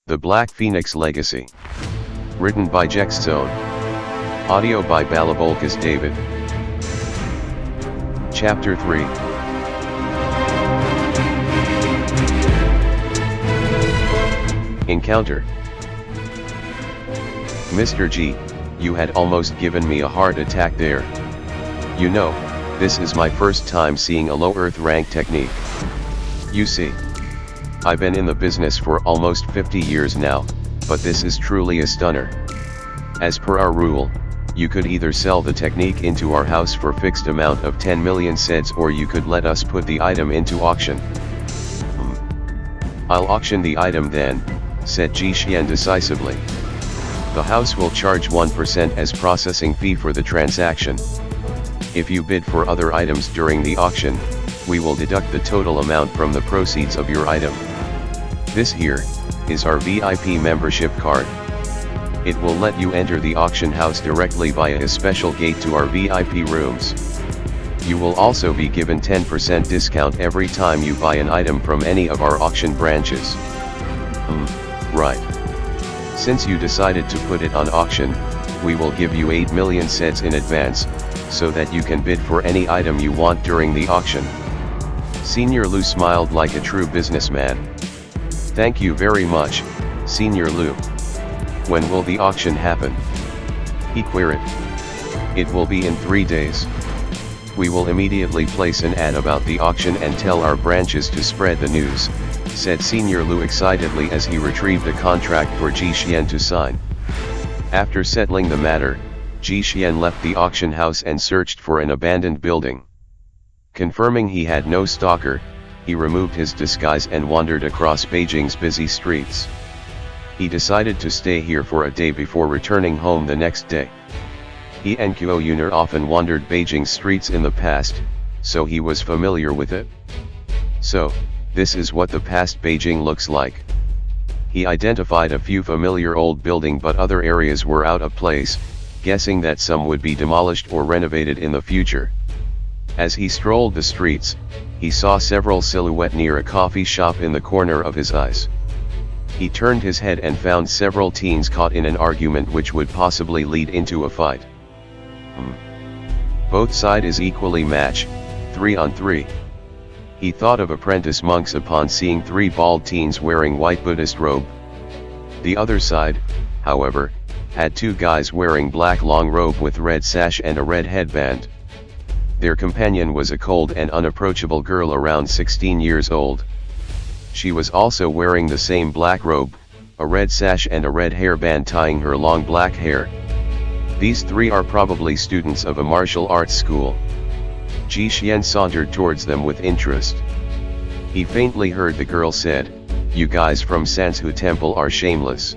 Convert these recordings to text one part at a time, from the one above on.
The Black Phoenix Legacy. Written by Jhexzone. Audio by Balabolkas David. Chapter 3. Encounter. Mr. G, you had almost given me a heart attack there. You know, this is my first time seeing a low Earth rank technique. You see, I've been in the business for almost 50 years now, but this is truly a stunner. As per our rule, you could either sell the technique into our house for fixed amount of 10 million seds, or you could let us put the item into auction. I'll auction the item then, said Ji Xian decisively. The house will charge 1% as processing fee for the transaction. If you bid for other items during the auction, we will deduct the total amount from the proceeds of your item. This here is our VIP membership card. It will let you enter the auction house directly via a special gate to our VIP rooms. You will also be given 10% discount every time you buy an item from any of our auction branches. Right. Since you decided to put it on auction, we will give you 8 million sets in advance, so that you can bid for any item you want during the auction. Senior Lu smiled like a true businessman. Thank you very much, Senior Lu. When will the auction happen? He queried. It will be in 3 days. We will immediately place an ad about the auction and tell our branches to spread the news, said Senior Lu excitedly as he retrieved a contract for Ji Xian to sign. After settling the matter, Ji Xian left the auction house and searched for an abandoned building. Confirming he had no stalker, he removed his disguise and wandered across Beijing's busy streets. He decided to stay here for a day before returning home the next day. He and Cuo Yun'er often wandered Beijing's streets in the past, so he was familiar with it. So, this is what the past Beijing looks like. He identified a few familiar old buildings, but other areas were out of place, guessing that some would be demolished or renovated in the future. As he strolled the streets, he saw several silhouettes near a coffee shop in the corner of his eyes. He turned his head and found several teens caught in an argument which would possibly lead into a fight. Both sides is equally matched, 3 on 3. He thought of apprentice monks upon seeing 3 bald teens wearing white Buddhist robe. The other side, however, had 2 guys wearing black long robe with red sash and a red headband. Their companion was a cold and unapproachable girl around 16 years old. She was also wearing the same black robe, a red sash and a red hairband tying her long black hair. These 3 are probably students of a martial arts school. Ji Xian sauntered towards them with interest. He faintly heard the girl said, "You guys from Sansu Temple are shameless.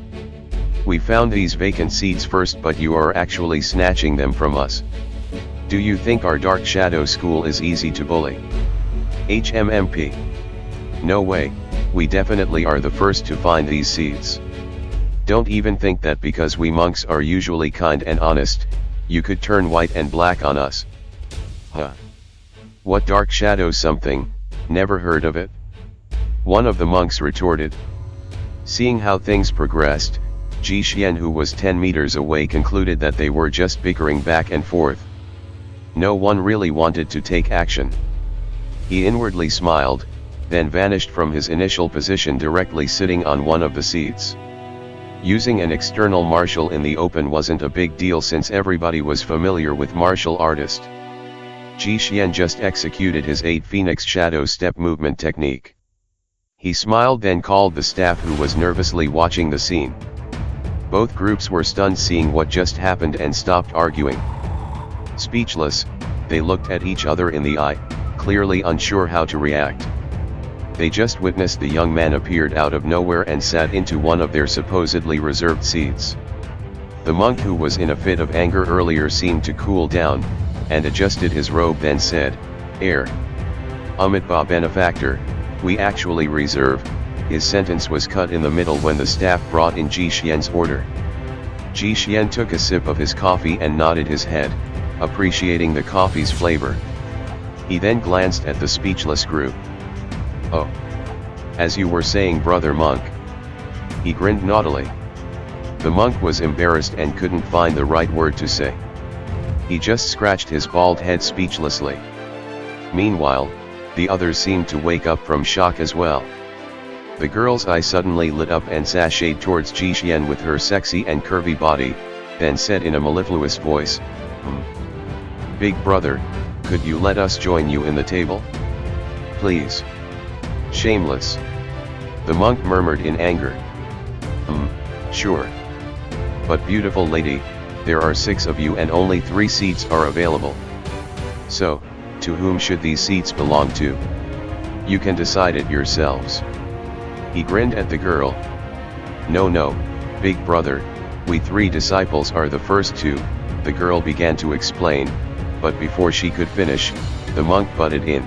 We found these vacant seats first, but you are actually snatching them from us. Do you think our Dark Shadow School is easy to bully? HMMP. No way, we definitely are the first to find these seeds. Don't even think that because we monks are usually kind and honest, you could turn white and black on us." Huh. What Dark Shadow something, never heard of it? One of the monks retorted. Seeing how things progressed, Ji Xian, who was 10 meters away, concluded that they were just bickering back and forth. No one really wanted to take action. He inwardly smiled, then vanished from his initial position, directly sitting on one of the seats. Using an external martial in the open wasn't a big deal since everybody was familiar with martial artist. Ji Xian just executed his 8 Phoenix Shadow Step movement technique. He smiled, then called the staff who was nervously watching the scene. Both groups were stunned seeing what just happened and stopped arguing. Speechless, they looked at each other in the eye, clearly unsure how to react. They just witnessed the young man appeared out of nowhere and sat into one of their supposedly reserved seats. The monk, who was in a fit of anger earlier, seemed to cool down, and adjusted his robe, then said, "Air. Amitba benefactor, we actually reserve." His sentence was cut in the middle when the staff brought in Ji Xian's order. Ji Xian took a sip of his coffee and nodded his head, appreciating the coffee's flavor. He then glanced at the speechless group. "Oh. As you were saying, brother monk. He grinned naughtily. The monk was embarrassed and couldn't find the right word to say. He just scratched his bald head speechlessly. Meanwhile, the others seemed to wake up from shock as well. The girl's eye suddenly lit up and sashayed towards Jhexzone with her sexy and curvy body, then said in a mellifluous voice, "Big brother, could you let us join you in the table? Please." "Shameless." The monk murmured in anger. Sure. But beautiful lady, there are 6 of you and only 3 seats are available. So, to whom should these seats belong to? You can decide it yourselves." He grinned at the girl. No, big brother, we 3 disciples are the first 2, the girl began to explain, but before she could finish, the monk butted in.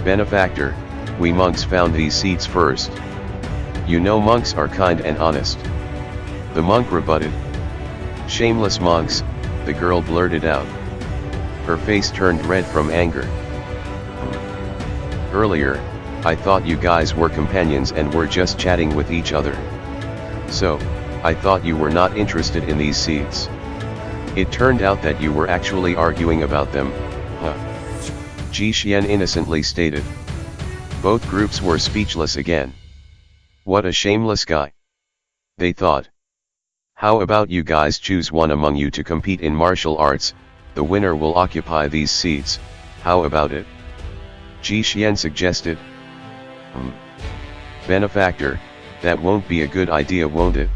"Benefactor, we monks found these seats first. You know monks are kind and honest." The monk rebutted. "Shameless monks," the girl blurted out. Her face turned red from anger. "Earlier, I thought you guys were companions and were just chatting with each other. So, I thought you were not interested in these seats. It turned out that you were actually arguing about them, huh?" Jhexzone innocently stated. Both groups were speechless again. What a shameless guy, they thought. "How about you guys choose one among you to compete in martial arts, the winner will occupy these seats, how about it?" Jhexzone suggested. "Benefactor, that won't be a good idea, won't it?"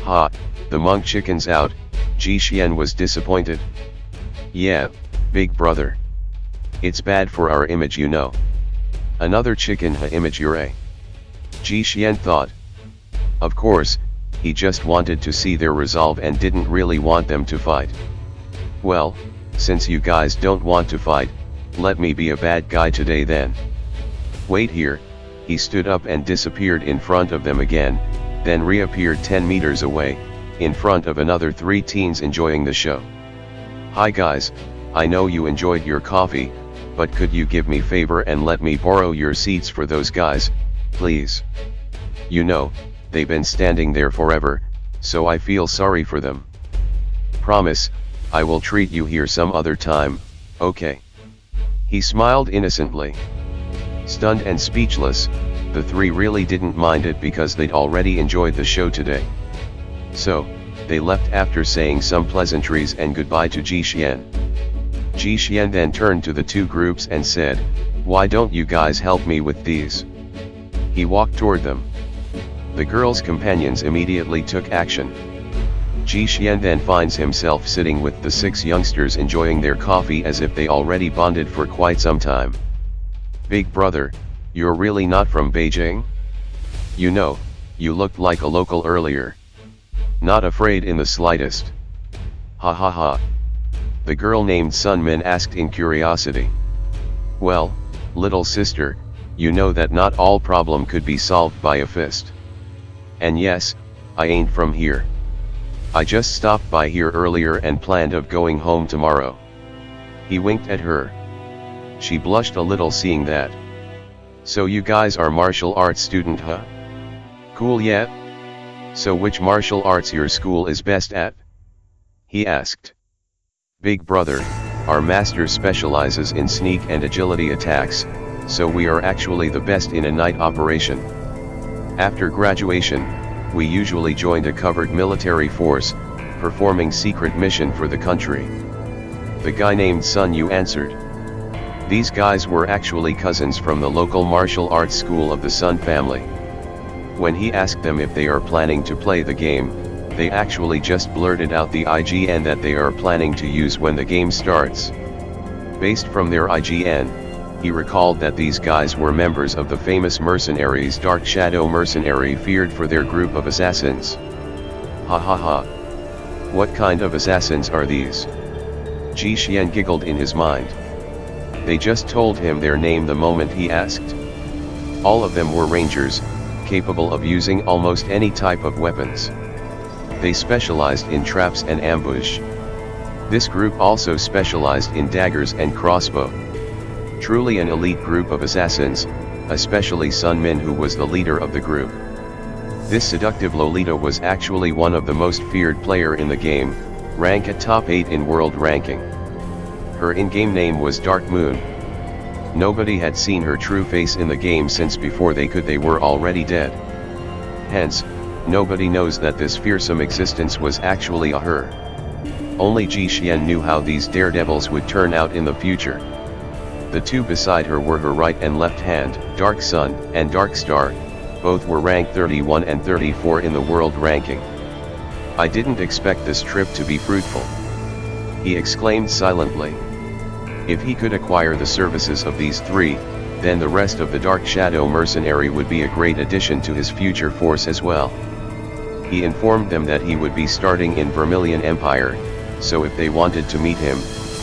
"Ha," the monk chickens out. Jhexzone was disappointed. "Yeah, big brother. It's bad for our image, you know." "Another chicken image you're Jhexzone thought. Of course, he just wanted to see their resolve and didn't really want them to fight. "Well, since you guys don't want to fight, let me be a bad guy today then. Wait here." He stood up and disappeared in front of them again, then reappeared 10 meters away, in front of another 3 teens enjoying the show. "Hi guys, I know you enjoyed your coffee, but could you give me favor and let me borrow your seats for those guys, please? You know, they've been standing there forever, so I feel sorry for them. Promise, I will treat you here some other time, okay?" He smiled innocently. Stunned and speechless, the 3 really didn't mind it because they'd already enjoyed the show today. So, they left after saying some pleasantries and goodbye to Jhexzone. Jhexzone then turned to the 2 groups and said, "Why don't you guys help me with these?" He walked toward them. The girl's companions immediately took action. Jhexzone then finds himself sitting with the 6 youngsters enjoying their coffee as if they already bonded for quite some time. "Big brother, you're really not from Beijing? You know, you looked like a local earlier. Not afraid in the slightest." "Ha ha ha." The girl named Sun Min asked in curiosity. "Well, little sister, you know that not all problem could be solved by a fist. And yes, I ain't from here. I just stopped by here earlier and planned of going home tomorrow." He winked at her. She blushed a little seeing that. "So you guys are martial arts student, huh? Cool, yeah? So which martial arts your school is best at?" he asked. "Big brother, our master specializes in sneak and agility attacks, so we are actually the best in a night operation. After graduation, we usually joined a covered military force, performing secret mission for the country." The guy named Sun Yu answered. These guys were actually cousins from the local martial arts school of the Sun family. When he asked them if they are planning to play the game, they actually just blurted out the IGN that they are planning to use when the game starts. Based from their IGN, he recalled that these guys were members of the famous mercenaries Dark Shadow Mercenary, feared for their group of assassins. Ha ha ha. What kind of assassins are these? Jhexzone giggled in his mind. They just told him their name the moment he asked. All of them were rangers, capable of using almost any type of weapons. They specialized in traps and ambush. This group also specialized in daggers and crossbow. Truly an elite group of assassins, especially Sun Min, who was the leader of the group. This seductive Lolita was actually one of the most feared player in the game, rank at top 8 in world ranking. Her in-game name was Dark Moon. Nobody had seen her true face in the game since before they were already dead. Hence, nobody knows that this fearsome existence was actually a her. Only Ji Xuan knew how these daredevils would turn out in the future. The two beside her were her right and left hand, Dark Sun and Dark Star. Both were ranked 31 and 34 in the world ranking. I didn't expect this trip to be fruitful, he exclaimed silently. If he could acquire the services of these three, then the rest of the Dark Shadow mercenary would be a great addition to his future force as well. He informed them that he would be starting in Vermilion Empire, so if they wanted to meet him,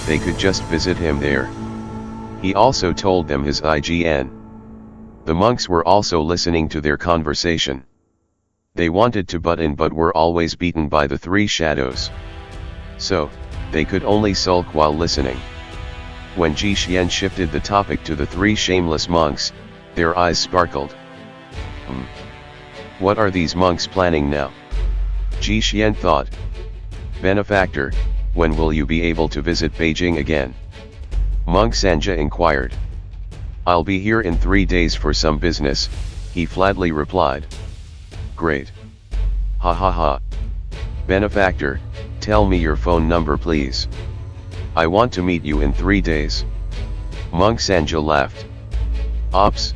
they could just visit him there. He also told them his IGN. The monks were also listening to their conversation. They wanted to butt in but were always beaten by the three shadows. So, they could only sulk while listening. When Ji Xuan shifted the topic to the three shameless monks, their eyes sparkled. What are these monks planning now? Ji Xuan thought. Benefactor, when will you be able to visit Beijing again? Monk Sanja inquired. I'll be here in 3 days for some business, he flatly replied. Great. Ha ha ha. Benefactor, tell me your phone number please. I want to meet you in 3 days. Monk Sanja laughed. Ops.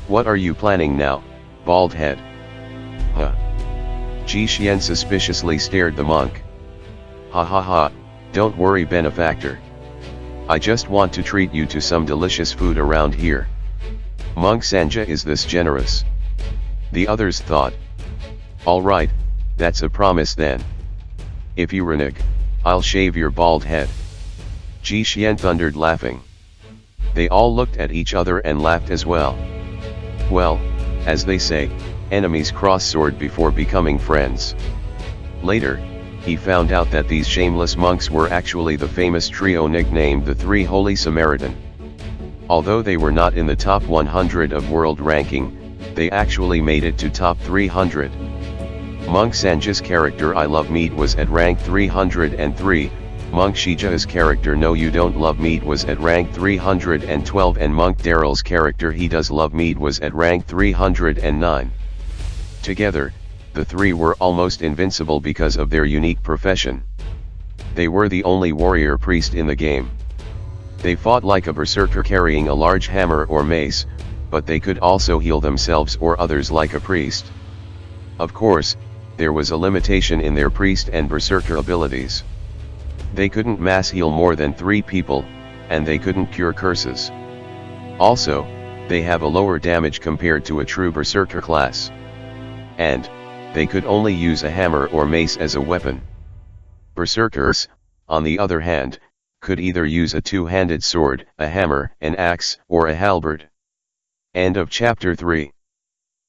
What are you planning now, bald head? Huh. Ji Xuan suspiciously stared the monk. Ha ha ha, don't worry benefactor. I just want to treat you to some delicious food around here. Monk Sanja is this generous. The others thought. Alright, that's a promise then. If you renege, I'll shave your bald head. Ji Xuan thundered laughing. They all looked at each other and laughed as well. Well, as they say, enemies cross sword before becoming friends. Later, he found out that these shameless monks were actually the famous trio nicknamed the Three Holy Samaritan. Although they were not in the top 100 of world ranking, they actually made it to top 300. Monk Sanja's character I Love Meat was at rank 303, Monk Shija's character No You Don't Love Meat was at rank 312 and Monk Daryl's character He Does Love Meat was at rank 309. Together, the three were almost invincible because of their unique profession. They were the only warrior priest in the game. They fought like a berserker carrying a large hammer or mace, but they could also heal themselves or others like a priest. Of course, there was a limitation in their priest and berserker abilities. They couldn't mass heal more than 3 people, and they couldn't cure curses. Also, they have a lower damage compared to a true berserker class. And, they could only use a hammer or mace as a weapon. Berserkers, on the other hand, could either use a two-handed sword, a hammer, an axe, or a halberd. End of chapter 3.